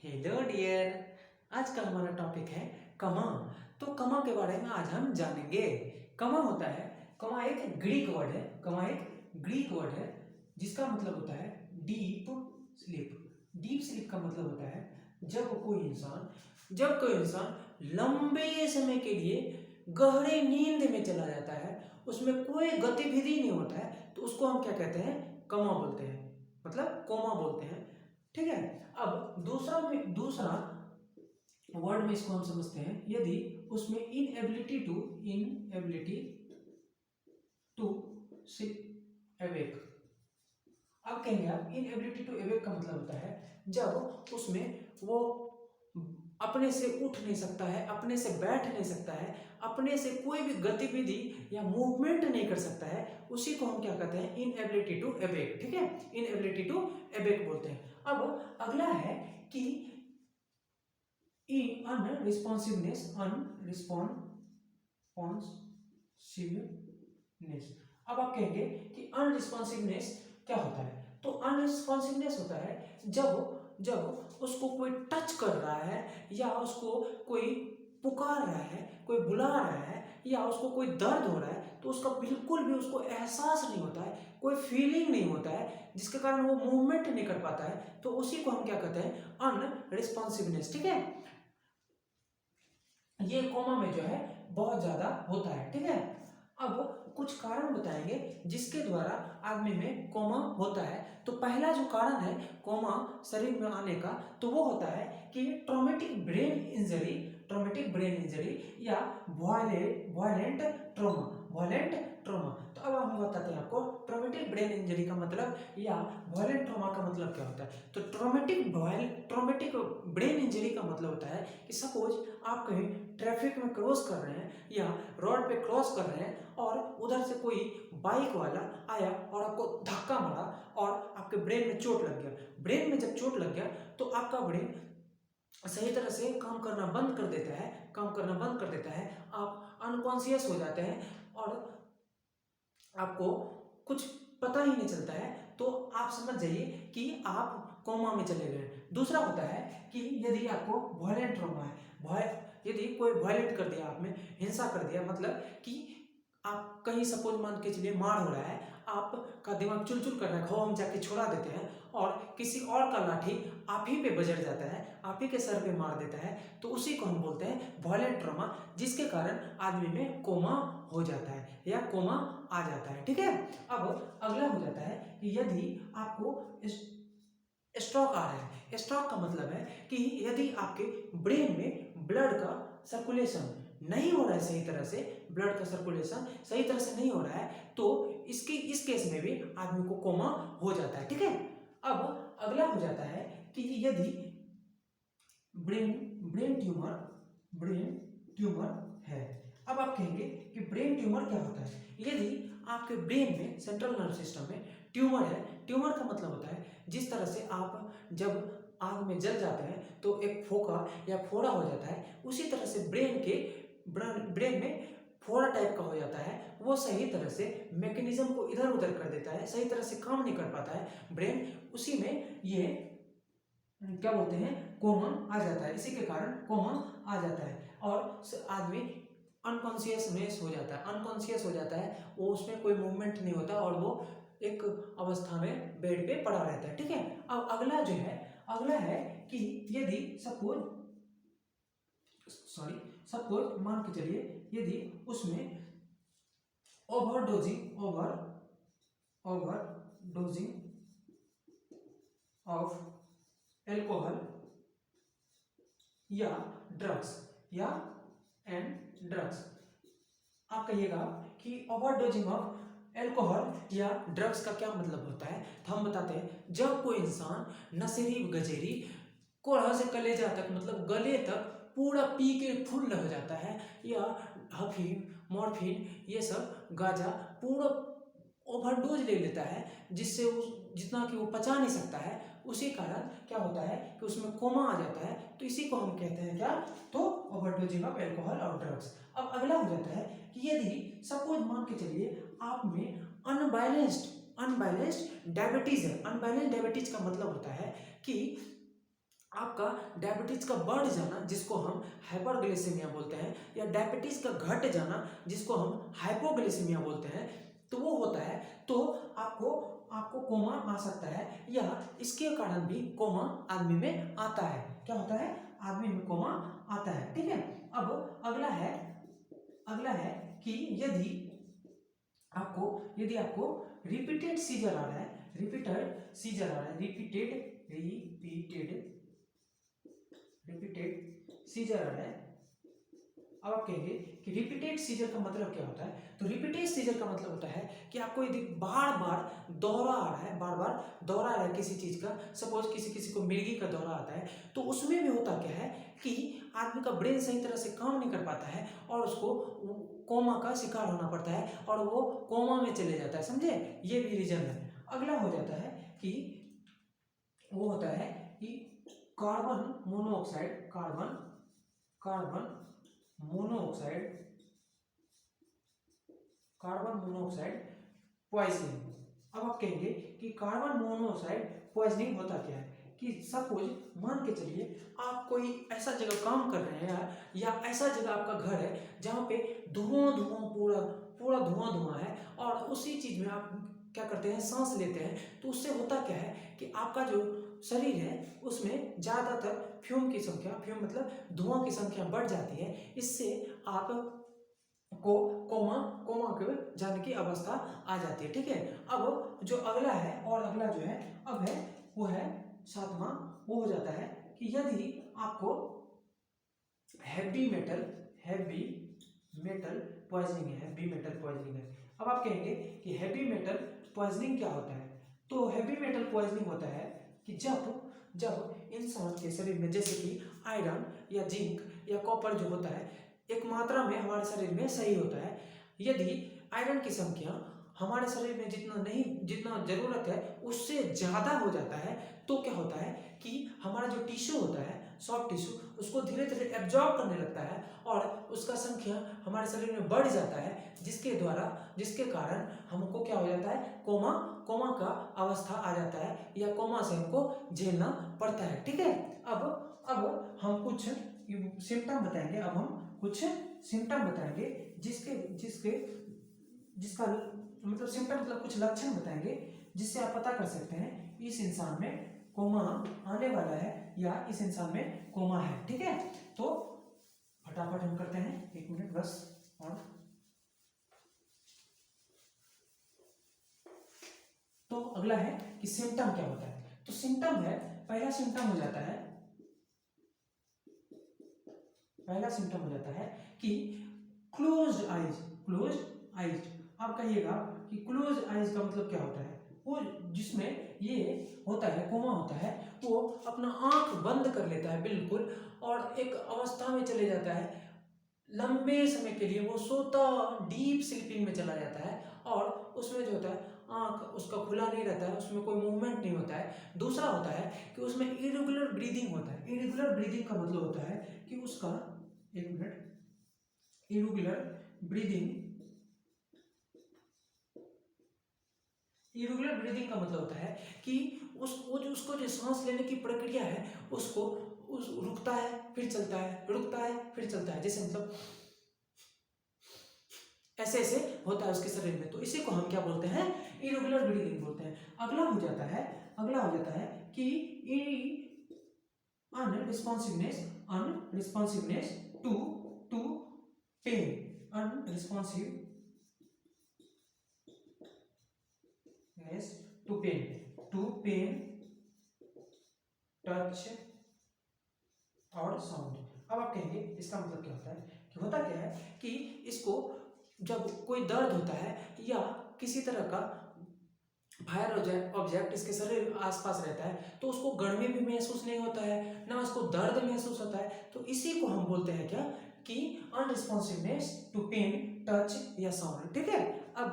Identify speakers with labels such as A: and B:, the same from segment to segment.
A: Hello dear. आज का हमारा टॉपिक है कमा। तो कमा के बारे में आज हम जानेंगे। कमा होता है, कमा एक ग्रीक वर्ड है। कमा एक ग्रीक वर्ड है जिसका मतलब होता है डीप स्लीप। डीप स्लीप का मतलब होता है जब कोई इंसान लंबे समय के लिए गहरे नींद में चला जाता है, उसमें कोई गतिविधि नहीं होता है, तो उसको हम क्या कहते हैं? कमा बोलते हैं, मतलब कोमा बोलते हैं। ठीक है। अब दूसरा वर्ड में इसको हम समझते हैं, यदि उसमें इनएबिलिटी टू सी अवेक। अब कहेंगे आप इनएबिलिटी टू अवेक का मतलब होता है जब उसमें वो अपने से उठ नहीं सकता है, अपने से बैठ नहीं सकता है, अपने से कोई भी गतिविधि या मूवमेंट नहीं कर सकता है, उसी को हम क्या कहते हैं? Inability to awake. ठीक है, इनएबिलिटी टू अवेक बोलते हैं। अब अगला है कि अनरिस्पॉन्सिवनेस। अब आप कहेंगे कि अनरिस्पॉन्सिवनेस क्या होता है? तो अनरिस्पॉन्सिवनेस होता है जब जब उसको कोई टच कर रहा है, या उसको कोई पुकार रहा है, कोई बुला रहा है, या उसको कोई दर्द हो रहा है, तो उसका बिल्कुल भी उसको एहसास नहीं होता है, कोई फीलिंग नहीं होता है, जिसके कारण वो मूवमेंट नहीं कर पाता है, तो उसी को हम क्या कहते हैं? अनरिस्पॉन्सिवनेस। ठीक है, ये कोमा में जो है बहुत ज्यादा होता है। ठीक है। अब कुछ कारण बताएंगे जिसके द्वारा आदमी में कोमा होता है। तो पहला जो कारण है कोमा शरीर में आने का, तो वो होता है कि ट्रॉमेटिक ब्रेन इंजरी या वायलेंट ट्रोमा। तो अब हम बताते हैं आपको ट्रॉमेटिक ब्रेन इंजरी का मतलब या वायलेंट ट्रोमा का मतलब क्या होता है। तो ट्रॉमेटिक ब्रेन इंजरी का मतलब होता है कि सपोज आप कहीं ट्रैफिक में क्रॉस कर रहे हैं या रोड पे क्रॉस कर रहे हैं, और उधर से कोई बाइक वाला आया और आपको धक्का मारा और आपके ब्रेन में चोट लग गया। ब्रेन में जब चोट लग गया तो आपका ब्रेन सही तरह से काम करना बंद कर देता है, आप अनकॉन्शियस हो जाते हैं और आपको कुछ पता ही नहीं चलता है, तो आप समझ जाइए कि आप कोमा में चले गए। दूसरा होता है कि यदि आपको वायलेंट ट्रॉमा है, यदि कोई वायलेंट कर दिया, आप में हिंसा कर दिया, मतलब कि आप कहीं सपोज मान के चलिए मार हो रहा है, आपका दिमाग चुलचुल कर रहा है, हम जाके छुड़ा देते हैं और किसी और का लाठी आप ही पे बजट जाता है, आप ही के सर पे मार देता है, तो उसी को हम बोलते हैं वायलेंट ट्रॉमा, जिसके कारण आदमी में कोमा हो जाता है या कोमा आ जाता है। ठीक है। अब अगला हो जाता है कि यदि आपको स्ट्रोक आ रहा है। स्ट्रोक का मतलब है कि यदि आपके ब्रेन में ब्लड का सर्कुलेशन नहीं हो रहा है सही तरह से, ब्लड का सर्कुलेशन सही तरह से नहीं हो रहा है, तो इस केस में भी आदमी को कोमा हो जाता है। ठीक है। अब अगला हो जाता है कि यदि ब्रेन ब्रेन ट्यूमर है। अब आप कहेंगे कि ब्रेन ट्यूमर क्या होता है? यदि आपके ब्रेन में, सेंट्रल नर्व सिस्टम में ट्यूमर है। ट्यूमर का मतलब होता है जिस तरह से आप जब आग में जल जाते हैं तो एक फोका या फोड़ा हो जाता है, उसी तरह से ब्रेन में फोड़ा टाइप का हो जाता है। वो सही तरह से मैकेनिज्म को इधर उधर कर देता है, सही तरह से काम नहीं कर पाता है ब्रेन, उसी में ये क्या बोलते हैं? कोमा आ जाता है। इसी के कारण कोमा आ जाता है और आदमी अनकॉन्शियस हो जाता है, वो उसमें कोई मूवमेंट नहीं होता और वो एक अवस्था में बेड पे पड़ा रहता है। ठीक है। अब अगला है कि यदि सपोज मान के चलिए, यदि उसमें ओवरडोजिंग ऑफ एल्कोहल या ड्रग्स। आप कहिएगा कि ओवरडोजिंग ऑफ एल्कोहल या ड्रग्स का क्या मतलब होता है, तो हम बताते हैं जब कोई इंसान नशेरी गजेरी कोढ़ा से कलेजा तक, मतलब गले तक पूरा पी के फुल हो जाता है, या हफीम मॉर्फिन ये सब गांजा पूरा ओवरडोज ले लेता है, जिससे उस जितना कि वो पचा नहीं सकता है, उसी कारण क्या होता है कि उसमें कोमा आ जाता है। तो इसी को हम कहते हैं क्या? तो ओवरडोजिंग ऑफ एल्कोहल और ड्रग्स। अब अगला हो जाता है कि यदि सपोज मान के चलिए आप में अनबैलेंस्ड डायबिटीज है। अनबैलेंस्ड डायबिटीज का मतलब होता है कि आपका डायबिटीज का बढ़ जाना जिसको हम हाइपरग्लाइसेमिया बोलते हैं, या डायबिटीज का घट जाना जिसको हम हाइपोग्लाइसेमिया बोलते हैं, तो वो होता है। तो आपको आपको कोमा आ सकता है, या इसके कारण भी कोमा आदमी में आता है। क्या होता है? आदमी में कोमा आता है। ठीक है। अब अगला है कि यदि आपको रिपीटेड सीजर आ रहा है, रिपीटेड सीजर आ रहा है, रिपीटेड सीजर आ रहा है। अब आप कहेंगे कि रिपीटेड सीजर का मतलब क्या होता है? तो रिपीटेड सीजर का मतलब होता है कि आपको यदि बार बार दौरा आ रहा है, बार बार दौरा आ रहा है किसी चीज का, सपोज किसी को मिर्गी का दौरा आता है, तो उसमें भी होता क्या है कि आदमी का ब्रेन सही तरह से काम नहीं कर पाता है और उसको कोमा का शिकार होना पड़ता है और वो कोमा में चले जाता है। समझे? ये भी रीजन है। अगला हो जाता है कि वो होता है कि कार्बन मोनोऑक्साइड पॉइजनिंग। अब आप कहेंगे कि कार्बन मोनोऑक्साइड पॉइजनिंग होता क्या है? कि सपोज मान के चलिए आप कोई ऐसा जगह काम कर रहे हैं, या ऐसा जगह आपका घर है जहाँ पे धुआं पूरा पूरा धुआं है, और उसी चीज में आप क्या करते हैं, सांस लेते हैं, तो उससे होता क्या है कि आपका जो शरीर है उसमें ज्यादातर फ्यूम मतलब धुआं की संख्या बढ़ जाती है। इससे आप को कोमा के जाने की अवस्था आ जाती है। ठीक है। अब जो अगला है, और अगला जो है अब है वो है सातवां, वो हो जाता है कि यदि आपको हैवी मेटल पॉइजनिंग है। अब आप कहेंगे कि हैवी मेटल पॉइजनिंग क्या होता है? तो हैवी मेटल पॉइजनिंग होता है कि जब इंसान के शरीर में जैसे कि आयरन या जिंक या कॉपर जो होता है एक मात्रा में हमारे शरीर में सही होता है, यदि आयरन की संख्या हमारे शरीर में जितना जरूरत है उससे ज्यादा हो जाता है, तो क्या होता है कि हमारा जो टिश्यू होता है, सॉफ्ट टिश्यू, उसको धीरे धीरे एब्जॉर्ब करने लगता है और उसका संख्या हमारे शरीर में बढ़ जाता है, जिसके कारण हमको क्या हो जाता है, कोमा का अवस्था आ जाता है, या कोमा से हमको झेलना पड़ता है। ठीक है। अब हम कुछ सिम्टम बताएंगे। अब हम कुछ सिम्टम बताएंगे जिसका मतलब सिम्टम मतलब कुछ लक्षण बताएंगे जिससे आप पता कर सकते हैं इस इंसान में कोमा आने वाला है या इस इंसान में कोमा है। ठीक है। तो फटाफट हम करते हैं, 1 मिनट बस। और तो अगला है कि सिम्टम क्या होता है? तो सिम्टम है, पहला सिम्टम हो जाता है कि क्लोज्ड आइज। आप कहिएगा कि क्लोज आइज का मतलब क्या होता है? वो जिसमें ये होता है, कोमा होता है, वो अपना आंख बंद कर लेता है बिल्कुल और एक अवस्था में चले जाता है, लंबे समय के लिए वो सोता डीप स्लीपिंग में चला जाता है, और उसमें जो होता है आंख उसका खुला नहीं रहता है, उसमें कोई मूवमेंट नहीं होता है। दूसरा होता है कि उसमें इरेगुलर ब्रीदिंग होता है। इरेगुलर ब्रीदिंग का मतलब होता है कि उसका, 1 मिनट, इरेगुलर ब्रीदिंग का मतलब होता है कि उसको जो सांस लेने की प्रक्रिया है उसको रुकता है फिर चलता है, रुकता है फिर चलता है, जैसे मतलब ऐसे होता है उसके शरीर में। तो इसी को हम क्या बोलते हैं? इरेगुलर ब्रीदिंग बोलते हैं। अगला हो जाता है कि unresponsiveness to pain, to pain, touch और साउंड। अब आप कहेंगे इसका मतलब क्या होता है? कि होता क्या है कि इसको जब कोई दर्द होता है या किसी तरह का बाहर ऑब्जेक्ट इसके शरीर आसपास रहता है तो उसको गर्मी भी महसूस नहीं होता है, ना उसको दर्द महसूस होता है। तो इसी को हम बोलते हैं क्या? कि अनरिस्पॉन्सिवनेस टू पेन, टच या साउंड। ठीक है। अब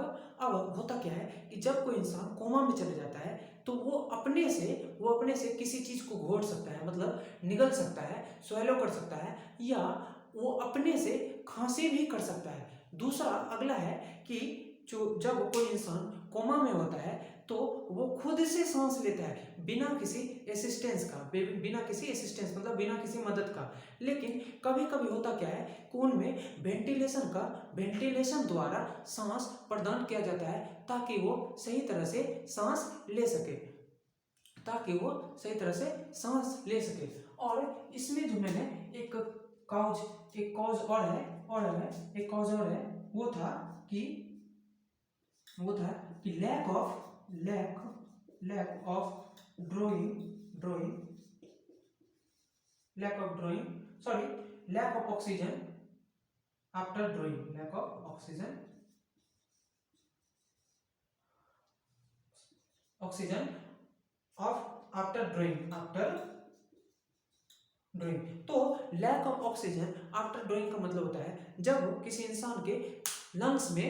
A: होता क्या है कि जब कोई इंसान कोमा में चले जाता है तो वो अपने से किसी चीज को घोट सकता है, मतलब निगल सकता है, स्वैलो कर सकता है, या वो अपने से खांसी भी कर सकता है। दूसरा अगला है कि जब कोई इंसान कोमा में होता है तो वो खुद से सांस लेता है बिना किसी असिस्टेंस का, बिना किसी असिस्टेंस मतलब बिना किसी मदद का। लेकिन कभी कभी होता क्या है कि उनमें वेंटिलेशन द्वारा सांस प्रदान किया जाता है ताकि वो सही तरह से सांस ले सके, और इसमें जो मैंने एक कॉज और है वो था कि lack of oxygen after drowning, तो lack of oxygen after drowning का मतलब होता है जब किसी इंसान के लंग्स में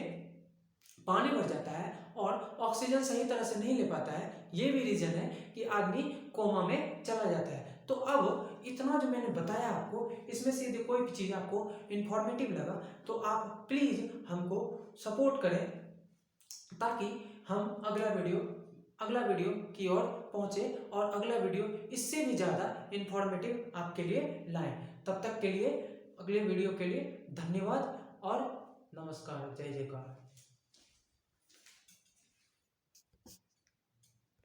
A: पानी भर जाता है और ऑक्सीजन सही तरह से नहीं ले पाता है, ये भी रीजन है कि आदमी कोमा में चला जाता है। तो अब इतना जो मैंने बताया आपको, इसमें से यदि कोई भी चीज़ आपको इन्फॉर्मेटिव लगा तो आप प्लीज़ हमको सपोर्ट करें ताकि हम अगला वीडियो की ओर पहुंचे और अगला वीडियो इससे भी ज़्यादा इन्फॉर्मेटिव आपके लिए लाएं। तब तक के लिए, अगले वीडियो के लिए धन्यवाद और नमस्कार, जय जयकार।